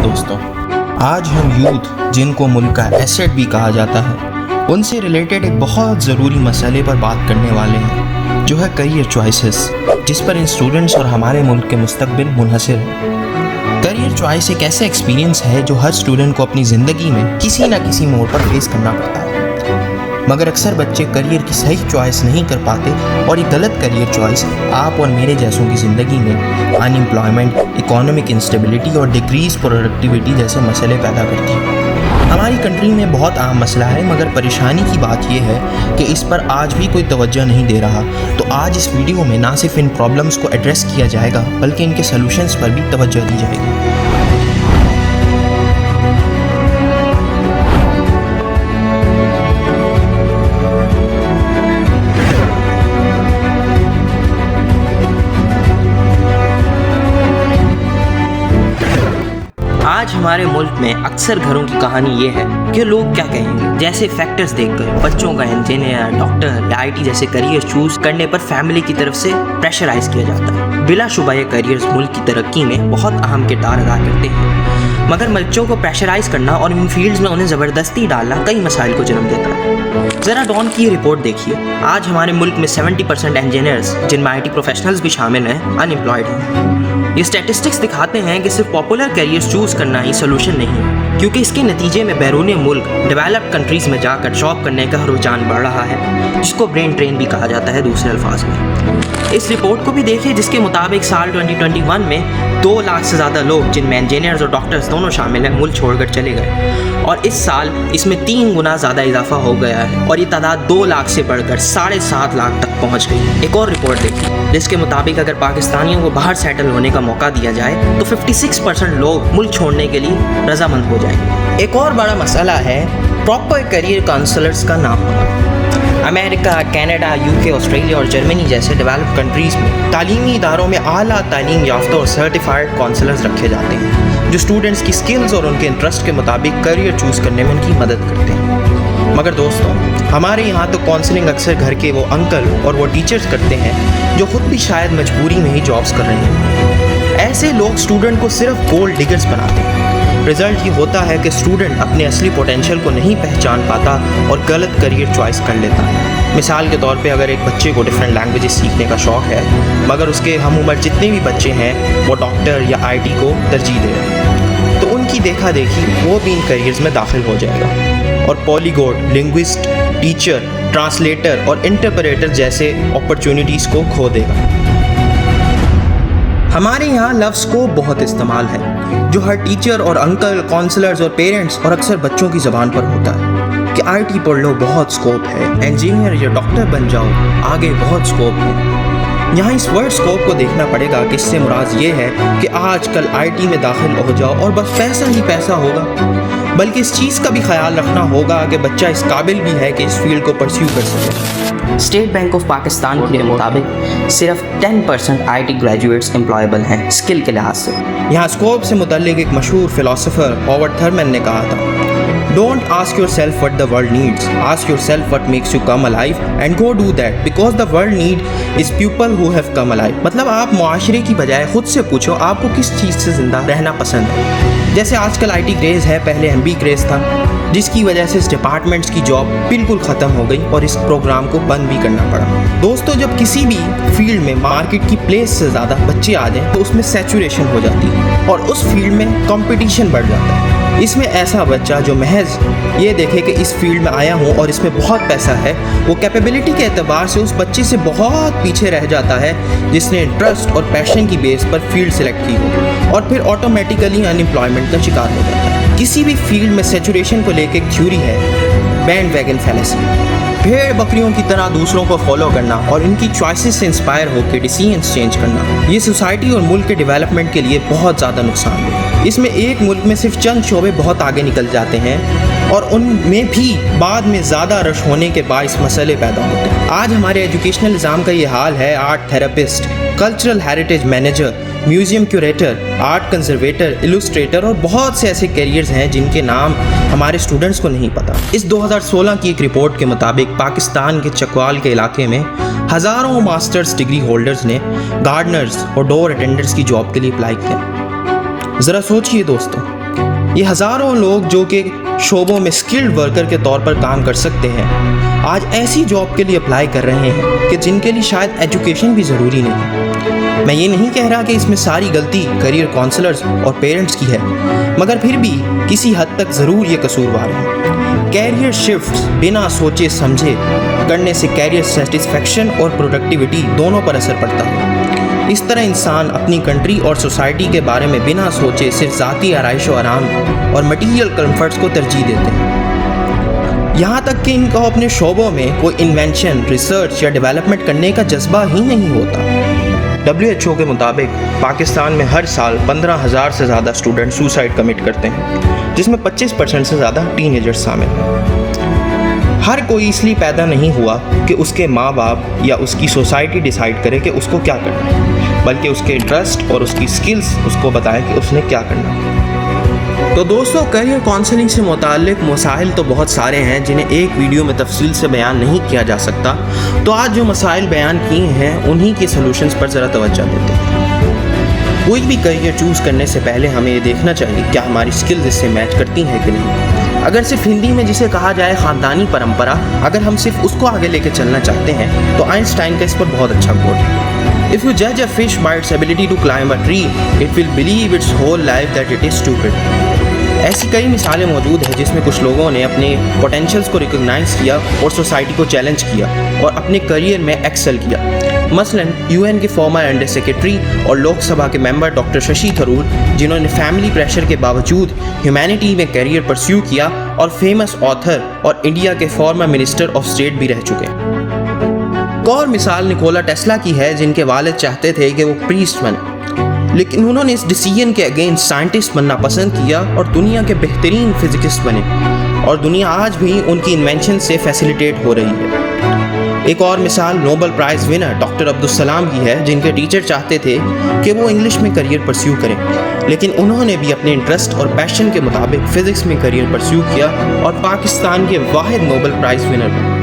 दोस्तों, आज हम यूथ, जिनको मुल्क का एसेट भी कहा जाता है, उनसे रिलेटेड एक बहुत ज़रूरी मसले पर बात करने वाले हैं, जो है करियर चॉइसेस, जिस पर इन स्टूडेंट्स और हमारे मुल्क के मुस्तकबिल मुनहसर है। करियर चॉइस एक ऐसा एक्सपीरियंस है जो हर स्टूडेंट को अपनी ज़िंदगी में किसी न किसी मोड़ पर फेस करना पड़ता है, मगर अक्सर बच्चे करियर की सही चॉइस नहीं कर पाते और ये गलत करियर चॉइस आप और मेरे जैसों की ज़िंदगी में अनएम्प्लॉयमेंट, इकोनॉमिक इंस्टेबिलिटी और डिक्रीज प्रोडक्टिविटी जैसे मसले पैदा करती है। हमारी कंट्री में बहुत आम मसला है, मगर परेशानी की बात यह है कि इस पर आज भी कोई तवज्जो नहीं दे रहा। तो आज इस वीडियो में ना सिर्फ इन प्रॉब्लम्स को एड्रेस किया जाएगा, बल्कि इनके सॉल्यूशंस पर भी तवज्जो दी जाएगी। आज हमारे मुल्क में अक्सर घरों की कहानी ये है कि लोग क्या कहेंगे जैसे फैक्टर्स देखकर बच्चों का इंजीनियर, डॉक्टर या आईटी जैसे करियर चूज करने पर फैमिली की तरफ से प्रेशराइज किया जाता है। बिलाशुबा ये करियर्स मुल्क की तरक्की में बहुत अहम किरदार अदा करते हैं, मगर बच्चों को प्रेशराइज करना और इन फील्ड्स में उन्हें ज़बरदस्ती डालना कई मसाइल को जन्म देता है। ज़रा डॉन की रिपोर्ट देखिए। आज हमारे मुल्क में 70% इंजीनियर्स, जिनमें आईटी प्रोफेशनल्स भी शामिल हैं, अनएम्प्लॉयड हैं। ये स्टैटिस्टिक्स दिखाते हैं कि सिर्फ पॉपुलर करियर चूज करना ही सोल्यूशन नहीं, क्योंकि इसके नतीजे में बैरून मुल्क डेवलप्ड कंट्रीज में जाकर जॉब करने का रुझान बढ़ रहा है, जिसको ब्रेन ट्रेन भी कहा जाता है दूसरे अल्फाज में। इस रिपोर्ट को भी देखिए, जिसके मुताबिक साल 2021 में 2 लाख से ज़्यादा लोग, जिनमें इंजीनियर्स और डॉक्टर्स दोनों शामिल हैं, मुल्क छोड़कर चले गए, और इस साल इसमें 3 गुना ज़्यादा इजाफा हो गया है और ये तादाद 2 लाख से बढ़कर 7.5 लाख तक पहुँच गई। एक और रिपोर्ट देखिए, जिसके मुताबिक अगर पाकिस्तानियों को बाहर सेटल होने का मौका दिया जाए तो 56% लोग मुल्क छोड़ने के लिए रजामंद हो जाएंगे। एक और बड़ा मसला है प्रॉपर करियर काउंसलर्स का ना होना। अमेरिका, कनाडा, यूके, ऑस्ट्रेलिया और जर्मनी जैसे डेवलप्ड कंट्रीज़ में तालीमी इदारों में आला तालीम याफ्ता और सर्टिफाइड काउंसलर्स रखे जाते हैं, जो स्टूडेंट्स की स्किल्स और उनके इंटरेस्ट के मुताबिक करियर चूज़ करने में उनकी मदद करते हैं। मगर दोस्तों, हमारे यहाँ तो काउंसलिंग अक्सर घर के वो अंकल और वो टीचर्स करते हैं जो खुद भी शायद मजबूरी में ही जॉब्स कर रहे हैं। ऐसे लोग स्टूडेंट को सिर्फ गोल्ड डिगर्स बनाते हैं। रिजल्ट ये होता है कि स्टूडेंट अपने असली पोटेंशियल को नहीं पहचान पाता और गलत करियर चॉइस कर लेता है। मिसाल के तौर पे अगर एक बच्चे को डिफरेंट लैंग्वेजेस सीखने का शौक़ है, मगर उसके हम उम्र जितने भी बच्चे हैं वो डॉक्टर या आईटी को तरजीह दे रहे हैं, तो उनकी देखा देखी वो भी इन करियर्स में दाखिल हो जाएगा और पॉलीगॉट, लिंग्विस्ट, टीचर, ट्रांसलेटर और इंटरप्रेटर जैसे अपॉर्चुनिटीज़ को खो देगा। हमारे यहाँ लफ्ज़ स्कोप बहुत इस्तेमाल है, जो हर टीचर और अंकल, काउंसलर्स और पेरेंट्स और अक्सर बच्चों की ज़बान पर होता है कि आईटी पढ़ लो, बहुत स्कोप है, इंजीनियर या डॉक्टर बन जाओ, आगे बहुत स्कोप है। यहाँ इस वर्ड स्कोप को देखना पड़ेगा कि इससे मुराद ये है कि आजकल आईटी में दाखिल हो जाओ और बस पैसा ही पैसा होगा, बल्कि इस चीज़ का भी ख्याल रखना होगा कि बच्चा इस काबिल भी है कि इस फील्ड को परस्यू कर सके। स्टेट बैंक ऑफ पाकिस्तान के मुताबिक सिर्फ 10% आईटी ग्रेजुएट्स एम्प्लॉयबल हैं स्किल के लिहाज से। यहाँ स्कोप से मुतल्लिक एक मशहूर फिलोसोफर हॉवर्ड थर्मन ने कहा था, Don't ask yourself what the world needs. Ask yourself what makes you come alive and go do that, because the world need is people who have come alive. मतलब आप मुआशरे की बजाय खुद से पूछो आपको किस चीज़ से ज़िंदा रहना पसंद है। जैसे आजकल आईटी क्रेज़ है, पहले एमबी क्रेज़ था, जिसकी वजह से इस डिपार्टमेंट्स की जॉब बिल्कुल ख़त्म हो गई और इस प्रोग्राम को बंद भी करना पड़ा। दोस्तों, जब किसी भी फील्ड में मार्केट की प्लेस से ज़्यादा बच्चे आ जाएं तो उसमें सैचुरेशन हो जाती है और उस फील्ड में कंपटीशन बढ़ जाता है। इसमें ऐसा बच्चा जो महज ये देखे कि इस फील्ड में आया हूँ और इसमें बहुत पैसा है, वो कैपेबिलिटी के एतबार से उस बच्चे से बहुत पीछे रह जाता है जिसने इंटरेस्ट और पैशन की बेस पर फील्ड सेलेक्ट की हो, और फिर ऑटोमेटिकली अनएम्प्लॉयमेंट का शिकार हो जाता है। किसी भी फील्ड में सैचुरेशन को लेकर एक थ्योरी है, बैंड वैगन फैलेसी। भेड़ बकरियों की तरह दूसरों को फॉलो करना और इनकी चॉइसेस से इंस्पायर होकर डिसीजंस चेंज करना, ये सोसाइटी और मुल्क के डेवलपमेंट के लिए बहुत ज़्यादा नुकसानदेह है। इसमें एक मुल्क में सिर्फ चंद शोबे बहुत आगे निकल जाते हैं और उनमें भी बाद में ज़्यादा रश होने के बाइस मसले पैदा होते हैं। आज हमारे एजुकेशनल निज़ाम का ये हाल है। Art therapist, cultural heritage manager, museum curator, art conservator, Illustrator और बहुत से ऐसे कैरियर्स हैं जिनके नाम हमारे स्टूडेंट्स को नहीं पता। इस 2016 की एक रिपोर्ट के मुताबिक पाकिस्तान के चकवाल के इलाके में हज़ारों मास्टर्स डिग्री होल्डर्स ने गार्डनर्स और डोर अटेंडर्स की जॉब के लिए अप्लाई किया। ज़रा सोचिए दोस्तों, یہ ہزاروں لوگ جو کہ شعبوں میں اسکلڈ ورکر کے طور پر کام کر سکتے ہیں آج ایسی جاب کے لیے اپلائی کر رہے ہیں کہ جن کے لیے شاید ایجوکیشن بھی ضروری نہیں۔ میں یہ نہیں کہہ رہا کہ اس میں ساری غلطی کیریئر کونسلرز اور پیرنٹس کی ہے، مگر پھر بھی کسی حد تک ضرور یہ قصوروار ہے۔ کیریئر شفٹس بنا سوچے سمجھے کرنے سے کیریئر سیٹسفیکشن اور پروڈکٹیوٹی دونوں پر اثر پڑتا ہے۔ اس طرح انسان اپنی کنٹری اور سوسائٹی کے بارے میں بنا سوچے صرف ذاتی آرائش و آرام اور مٹیریل کمفرٹس کو ترجیح دیتے ہیں، یہاں تک کہ ان کو اپنے شعبوں میں کوئی انوینشن، ریسرچ یا ڈیولپمنٹ کرنے کا جذبہ ہی نہیں ہوتا۔ WHO کے مطابق پاکستان میں ہر سال 15,000 سے زیادہ اسٹوڈنٹ سوسائڈ کمٹ کرتے ہیں، جس میں 25% سے زیادہ ٹین ایجرز شامل ہیں۔ ہر کوئی اس لیے پیدا نہیں ہوا کہ اس کے ماں باپ یا اس کی سوسائٹی ڈیسائیڈ کرے کہ اس کو کیا کرنا ہے، بلکہ اس کے انٹرسٹ اور اس کی سکلز اس کو بتائیں کہ اس نے کیا کرنا ہے۔ تو دوستو، کیریئر کونسلنگ سے متعلق مسائل تو بہت سارے ہیں جنہیں ایک ویڈیو میں تفصیل سے بیان نہیں کیا جا سکتا، تو آج جو مسائل بیان کیے ہیں انہی کے سلوشنز پر ذرا توجہ دیتے ہیں۔ کوئی بھی کیریئر چوز کرنے سے پہلے ہمیں یہ دیکھنا چاہیے کیا ہماری سکلز اس سے میچ کرتی ہیں کہ نہیں۔ اگر صرف ہندی میں جسے کہا جائے خاندانی پرمپرا، اگر ہم صرف اس کو آگے لے کے چلنا چاہتے ہیں تو آئنسٹائن کا اس پر بہت اچھا کوٹ ہے: If you judge a fish by its ability to climb a tree, it will believe its whole life that it is stupid۔ ایسی کئی مثالیں موجود ہیں جس میں کچھ لوگوں نے اپنے پوٹینشیلز کو ریکگنائز کیا اور سوسائٹی کو چیلنج کیا اور اپنے کریئر میں ایکسل کیا۔ مثلاً UN کے فارمر انڈر سیکرٹری اور لوک سبھا کے ممبر ڈاکٹر ششی تھرور، جنہوں نے فیملی پریشر کے باوجود ہیومینٹی میں کیریئر پرسیو کیا اور فیمس آتھر اور انڈیا کے فارمر منسٹر آف اسٹیٹ بھی رہ چکے ہیں۔ ایک اور مثال نکولا ٹیسلا کی ہے، جن کے والد چاہتے تھے کہ وہ پریسٹ بنے، لیکن انہوں نے اس ڈیسیژن کے اگینسٹ سائنٹسٹ بننا پسند کیا اور دنیا کے بہترین فزکسٹ بنے، اور دنیا آج بھی ان کی انوینشن سے فیسیلیٹیٹ ہو رہی ہے۔ ایک اور مثال Nobel prize winner doctor Abdus Salam کی ہے، جن کے ٹیچر چاہتے تھے کہ وہ انگلش میں کریئر پرسیو کریں، لیکن انہوں نے بھی اپنے انٹرسٹ اور پیشن کے مطابق فزکس میں کریئر پرسیو کیا اور پاکستان کے واحد نوبل پرائز ونر بنے۔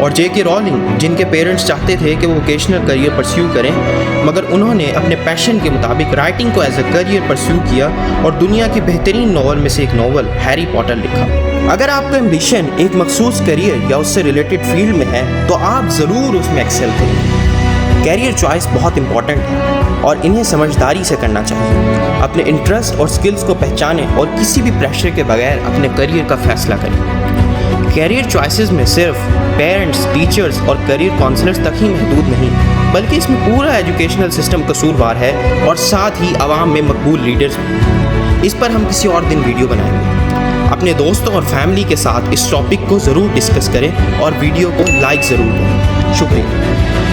اور JK رولنگ، جن کے پیرنٹس چاہتے تھے کہ وہ ووکیشنل کریئر پرسیو کریں، مگر انہوں نے اپنے پیشن کے مطابق رائٹنگ کو ایز اے کریئر پرسیو کیا اور دنیا کی بہترین ناول میں سے ایک ناول ہیری پاٹر لکھا۔ اگر آپ کا ایمبیشن ایک مخصوص کریئر یا اس سے ریلیٹڈ فیلڈ میں ہے تو آپ ضرور اس میں ایکسل کریں۔ کیریئر چوائس بہت امپورٹنٹ ہے اور انہیں سمجھداری سے کرنا چاہیے۔ اپنے انٹرسٹ اور سکلز کو پہچانیں اور کسی بھی پریشر کے بغیر اپنے کریئر کا فیصلہ کریں۔ کیریئر چوائسز میں صرف پیرنٹس، ٹیچرز اور کیریئر کونسلرز تک ہی محدود نہیں، بلکہ اس میں پورا ایجوکیشنل سسٹم قصوروار ہے اور ساتھ ہی عوام میں مقبول لیڈرز بھی۔ اس پر ہم کسی اور دن ویڈیو بنائیں گے۔ اپنے دوستوں اور فیملی کے ساتھ اس ٹاپک کو ضرور ڈسکس کریں اور ویڈیو کو لائک ضرور کریں۔ شکریہ۔